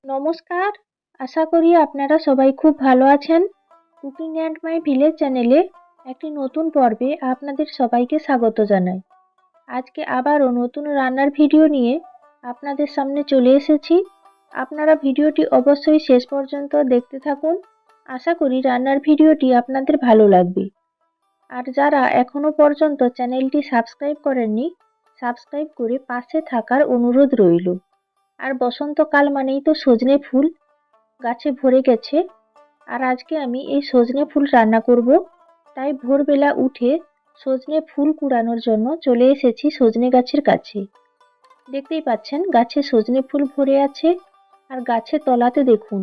নমস্কার, আশা করি আপনারা সবাই খুব ভালো আছেন। কুকিং অ্যান্ড মাই ভিলেজ চ্যানেলে একটি নতুন পর্বে আপনাদের সবাইকে স্বাগত জানাই। আজকে আবারও নতুন রান্নার ভিডিও নিয়ে আপনাদের সামনে চলে এসেছি। আপনারা ভিডিওটি অবশ্যই শেষ পর্যন্ত দেখতে থাকুন। আশা করি রান্নার ভিডিওটি আপনাদের ভালো লাগবে। আর যারা এখনও পর্যন্ত চ্যানেলটি সাবস্ক্রাইব করেননি, সাবস্ক্রাইব করে পাশে থাকার অনুরোধ রইল। আর বসন্তকাল মানেই তো সজনে ফুল গাছে ভরে গেছে। আর আজকে আমি এই সজনে ফুল রান্না করব। তাই ভোরবেলা উঠে সজনে ফুল কুড়ানোর জন্য চলে এসেছি সজনে গাছের কাছে। দেখতেই পাচ্ছেন গাছে সজনে ফুল ভরে আছে। আর গাছের তলাতে দেখুন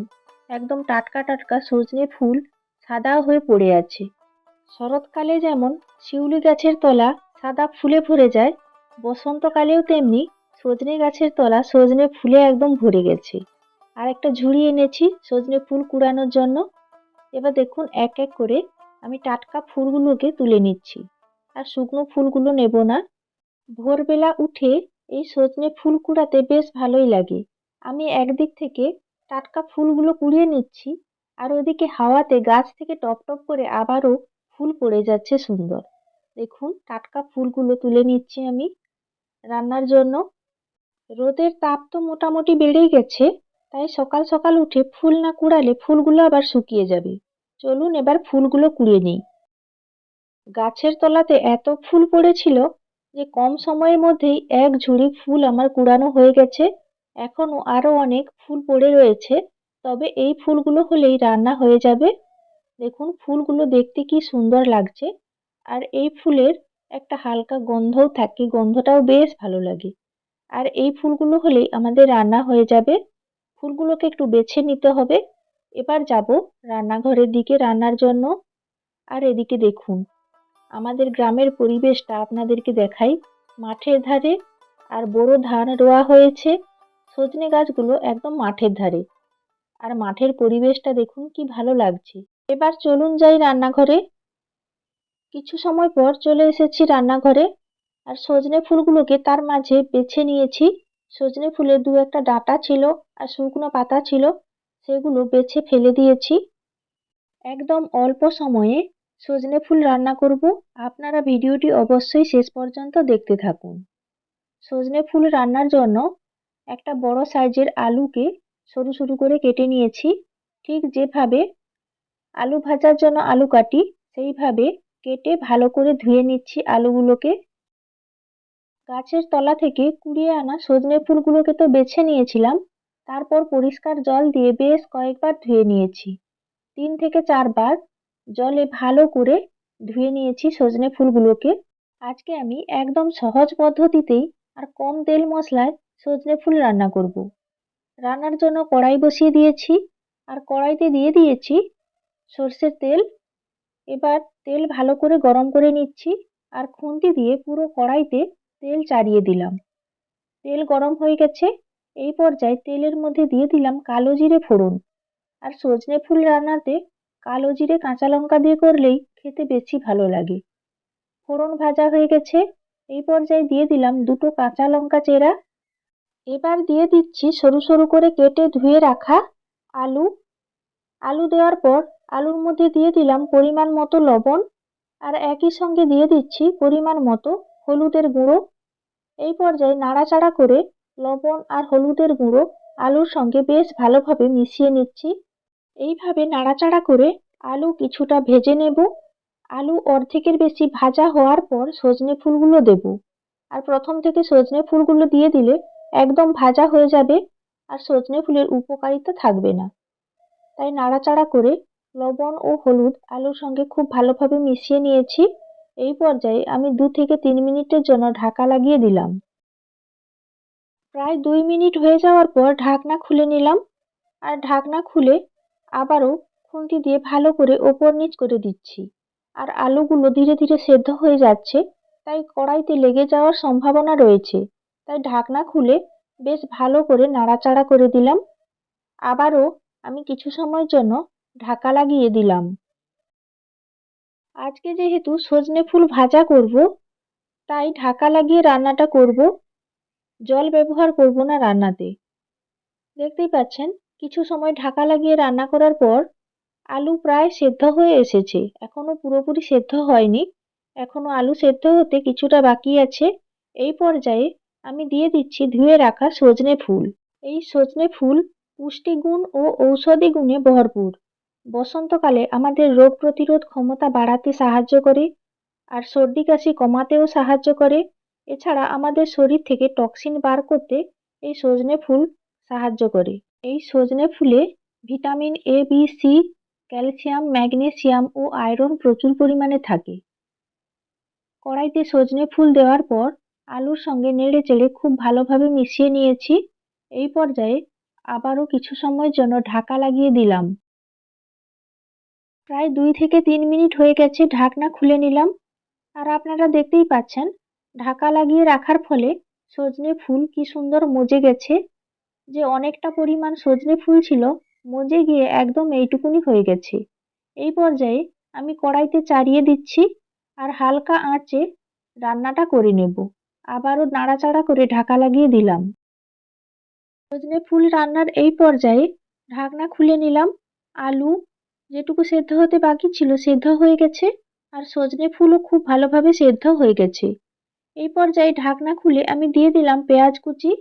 একদম টাটকা টাটকা সজনে ফুল সাদা হয়ে পড়ে আছে। শরৎকালে যেমন শিউলি গাছের তলা সাদা ফুলে ভরে যায়, বসন্তকালেও তেমনি সজনে গাছের তলা সজনে ফুলে একদম ভরে গেছে। আর একটা ঝুড়ি এনেছি সজনে ফুল কুড়ানোর জন্য। এবার দেখুন এক এক করে আমি টাটকা ফুলগুলোকে তুলে নিচ্ছি, আর শুকনো ফুলগুলো নেব না। ভোরবেলা উঠে এই সজনে ফুল কুড়াতে বেশ ভালোই লাগে। আমি একদিক থেকে টাটকা ফুলগুলো কুড়িয়ে নিচ্ছি, আর ওদিকে হাওয়াতে গাছ থেকে টপ টপ করে আবারও ফুল পড়ে যাচ্ছে সুন্দর। দেখুন টাটকা ফুলগুলো তুলে নিচ্ছি আমি রান্নার জন্য। রোদের তাপ তো মোটামুটি বেড়েই গেছে, তাই সকাল সকাল উঠে ফুল না কুড়ালে ফুলগুলো আবার শুকিয়ে যাবে। চলুন এবার ফুলগুলো কুড়িয়ে নিই। গাছের তলাতে এত ফুল পড়েছিল যে কম সময়ের মধ্যেই এক ঝুড়ি ফুল আমার কুড়ানো হয়ে গেছে। এখনো আরো অনেক ফুল পড়ে রয়েছে, তবে এই ফুলগুলো হলেই রান্না হয়ে যাবে। দেখুন ফুলগুলো দেখতে কি সুন্দর লাগছে। আর এই ফুলের একটা হালকা গন্ধও থাকে, গন্ধটাও বেশ ভালো লাগে। আর এই ফুলগুলো হলেই আমাদের রান্না হয়ে যাবে। ফুলগুলোকে একটু বেছে নিতে হবে। এবার যাব রান্নাঘরের দিকে রান্নার জন্য। আর এদিকে দেখুন আমাদের গ্রামের পরিবেশটা আপনাদেরকে দেখাই। মাঠের ধারে আর বড় ধান রোয়া হয়েছে। সজনে গাছগুলো একদম মাঠের ধারে। আর মাঠের পরিবেশটা দেখুন কি ভালো লাগছে। এবার চলুন যাই রান্নাঘরে। কিছু সময় পর চলে এসেছি রান্নাঘরে। আর সজনে ফুলগুলোকে তার মাঝে বেছে নিয়েছি। সজনে ফুলের দু একটা ডাঁটা ছিল আর শুকনো পাতা ছিল, সেগুলো বেছে ফেলে দিয়েছি। একদম অল্প সময়ে সজনে ফুল রান্না করব। আপনারা ভিডিওটি অবশ্যই শেষ পর্যন্ত দেখতে থাকুন। সজনে ফুল রান্নার জন্য একটা বড় সাইজের আলুকে সরু সরু করে কেটে নিয়েছি। ঠিক যেভাবে আলু ভাজার জন্য আলু কাটি সেইভাবে কেটে ভালো করে ধুয়ে নিচ্ছি আলুগুলোকে। গাছের তলা থেকে কুড়িয়ে আনা সজনে ফুলগুলোকে তো বেছে নিয়েছিলাম, তারপর পরিষ্কার জল দিয়ে বেশ কয়েকবার ধুয়ে নিয়েছি। 3 থেকে 4 বার জলে ভালো করে ধুয়ে নিয়েছি সজনে ফুলগুলোকে। আজকে আমি একদম সহজ পদ্ধতিতেই আর কম তেল মশলায় সজনে ফুল রান্না করব। রান্নার জন্য কড়াই বসিয়ে দিয়েছি, আর কড়াইতে দিয়ে দিয়েছি সর্ষের তেল। এবার তেল ভালো করে গরম করে নিচ্ছি, আর খুন্তি দিয়ে পুরো কড়াইতে তেল চাড়িয়ে দিলাম। তেল গরম হয়ে গেছে। এই পর্যায়ে তেলের মধ্যে দিয়ে দিলাম কালো জিরে ফোড়ন। আর সজনে ফুল রান্নাতে কালো জিরে কাঁচা লঙ্কা দিয়ে করলেই খেতে বেশি ভালো লাগে। ফোড়ন ভাজা হয়ে গেছে। এই পর্যায়ে দিয়ে দিলাম দুটো কাঁচা লঙ্কা চেরা। এবার দিয়ে দিচ্ছি সরু সরু করে কেটে ধুয়ে রাখা আলু। আলু দেওয়ার পর আলুর মধ্যে দিয়ে দিলাম পরিমাণ মতো লবণ, আর একই সঙ্গে দিয়ে দিচ্ছি পরিমাণ মতো হলুদের গুঁড়ো। এই পর্যায়ে নাড়াচাড়া করে লবণ আর হলুদের গুঁড়ো আলুর সঙ্গে বেশ ভালোভাবে মিশিয়ে নিচ্ছি। এইভাবে নাড়াচাড়া করে আলু কিছুটা ভেজে নেব। আলু অর্ধেকের বেশি ভাজা হওয়ার পর সজনে ফুলগুলো দেব। আর প্রথম থেকে সজনে ফুলগুলো দিয়ে দিলে একদম ভাজা হয়ে যাবে, আর সজনে ফুলের উপকারিতা থাকবে না। তাই নাড়াচাড়া করে লবণ ও হলুদ আলুর সঙ্গে খুব ভালোভাবে মিশিয়ে নিয়েছি। এই পর্যায়ে আমি 2 থেকে 3 মিনিটের জন্য ঢাকা লাগিয়ে দিলাম। প্রায় 2 মিনিট হয়ে যাওয়ার পর ঢাকনা খুলে নিলাম। আর ঢাকনা খুলে আবারও খুন্তি দিয়ে ভালো করে ওপর নিচ করে দিচ্ছি। আর আলুগুলো ধীরে ধীরে সেদ্ধ হয়ে যাচ্ছে, তাই কড়াইতে লেগে যাওয়ার সম্ভাবনা রয়েছে। তাই ঢাকনা খুলে বেশ ভালো করে নাড়াচাড়া করে দিলাম। আবারও আমি কিছু সময়ের জন্য ঢাকা লাগিয়ে দিলাম। আজকে যেহেতু সজনে ফুল ভাজা করব, তাই ঢাকা লাগিয়ে রান্নাটা করব। জল ব্যবহার করব না রান্নাতে। দেখতেই পাচ্ছেন কিছু সময় ঢাকা লাগিয়ে রান্না করার পর আলু প্রায় সেদ্ধ হয়ে এসেছে, এখনো পুরোপুরি সেদ্ধ হয়নি, এখনো আলু সেদ্ধ হতে কিছুটা বাকি আছে। এই পর্যায়ে আমি দিয়ে দিচ্ছি ধুয়ে রাখা সজনে ফুল। এই সজনে ফুল পুষ্টিগুণ ও ঔষধি গুণে ভরপুর। বসন্তকালে আমাদের রোগ প্রতিরোধ ক্ষমতা বাড়াতে সাহায্য করে, আর সর্দি কাশি কমাতেও সাহায্য করে। এছাড়া আমাদের শরীর থেকে টক্সিন বার করতে এই সজনে ফুল সাহায্য করে। এই সজনে ফুলে vitamin A, B, C, calcium, magnesium ও আয়রন প্রচুর পরিমাণে থাকে। কড়াইতে সজনে ফুল দেওয়ার পর আলুর সঙ্গে নেড়ে চেড়ে খুব ভালোভাবে মিশিয়ে নিয়েছি। এই পর্যায়ে আবারও কিছু সময়ের জন্য ঢাকা লাগিয়ে দিলাম। প্রায় 2 থেকে 3 মিনিট হয়ে গেছে, ঢাকনা খুলে নিলাম। আর আপনারা দেখতেই পাচ্ছেন ঢাকা লাগিয়ে রাখার ফলে সজনে ফুল কি সুন্দর মজে গেছে। যে অনেকটা পরিমাণ সজনে ফুল ছিল মজে গিয়ে একদম এইটুকুনি হয়ে গেছে। এই পর্যায়ে আমি কড়াইতে চাড়িয়ে দিচ্ছি আর হালকা আঁচে রান্নাটা করে নেব। আবারও নাড়াচাড়া করে ঢাকা লাগিয়ে দিলাম। সজনে ফুল রান্নার এই পর্যায়ে ঢাকনা খুলে নিলাম। আলু যেটুকু সেদ্ধ হতে বাকি ছিল সেদ্ধ হয়ে গেছে, আর সজনে ফুলও খুব ভালোভাবে সেদ্ধ হয়ে গেছে। এই পর্যায়ে ঢাকনা খুলে আমি দিয়ে দিলাম পেঁয়াজ কুচি।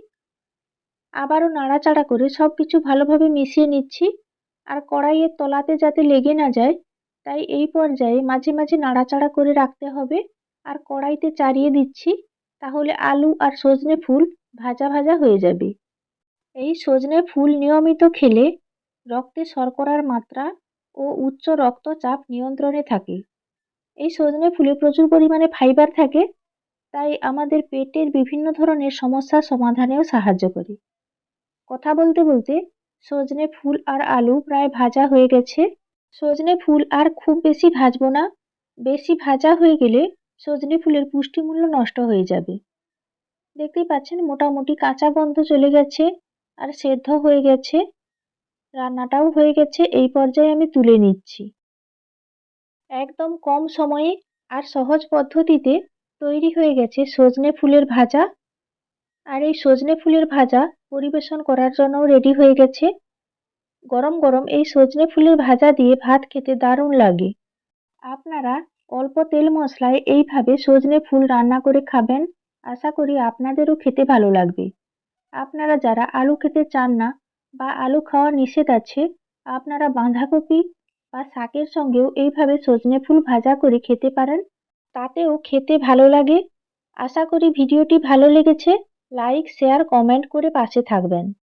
আবারও নাড়াচাড়া করে সবকিছু ভালোভাবে মিশিয়ে নিচ্ছি। আর কড়াইয়ের তলাতে যাতে লেগে না যায় তাই এই পর্যায়ে মাঝে মাঝে নাড়াচাড়া করে রাখতে হবে। আর কড়াইতে চাড়িয়ে দিচ্ছি, তাহলে আলু আর সজনে ফুল ভাজা ভাজা হয়ে যাবে। এই সজনে ফুল নিয়মিত খেলে রক্তে শর্করার মাত্রা ও উচ্চ রক্তচাপ নিয়ন্ত্রণে থাকে। এই সজনে ফুলে প্রচুর পরিমাণে ফাইবার থাকে, তাই আমাদের পেটের বিভিন্ন ধরনের সমস্যার সমাধানেও সাহায্য করে। কথা বলতে বলতে সজনে ফুল আর আলু প্রায় ভাজা হয়ে গেছে। সজনে ফুল আর খুব বেশি ভাজবো না, বেশি ভাজা হয়ে গেলে সজনে ফুলের পুষ্টিমূল্য নষ্ট হয়ে যাবে। দেখতেই পাচ্ছেন মোটামুটি কাঁচা গন্ধ চলে গেছে আর সেদ্ধ হয়ে গেছে, রান্নাটাও হয়ে গেছে। এই পর্যায়ে আমি তুলে নিচ্ছি। একদম কম সময়ে আর সহজ পদ্ধতিতে তৈরি হয়ে গেছে সজনে ফুলের ভাজা। আর এই সজনে ফুলের ভাজা পরিবেশন করার জন্য রেডি হয়ে গেছে। গরম গরম এই সজনে ফুলের ভাজা দিয়ে ভাত খেতে দারুণ লাগে। আপনারা অল্প তেল মশলায় এইভাবে সজনে ফুল রান্না করে খাবেন, আশা করি আপনাদেরও খেতে ভালো লাগবে। আপনারা যারা আলু খেতে চান না বা আলু খাওয়া নিষেধ আছে, আপনারা বাঁধাকপি বা শাকের সঙ্গেও এইভাবে সজনে ফুল ভাজা করে খেতে পারেন, তাতেও খেতে ভালো লাগে। আশা করি ভিডিওটি ভালো লেগেছে। লাইক, শেয়ার, কমেন্ট করে পাশে থাকবেন।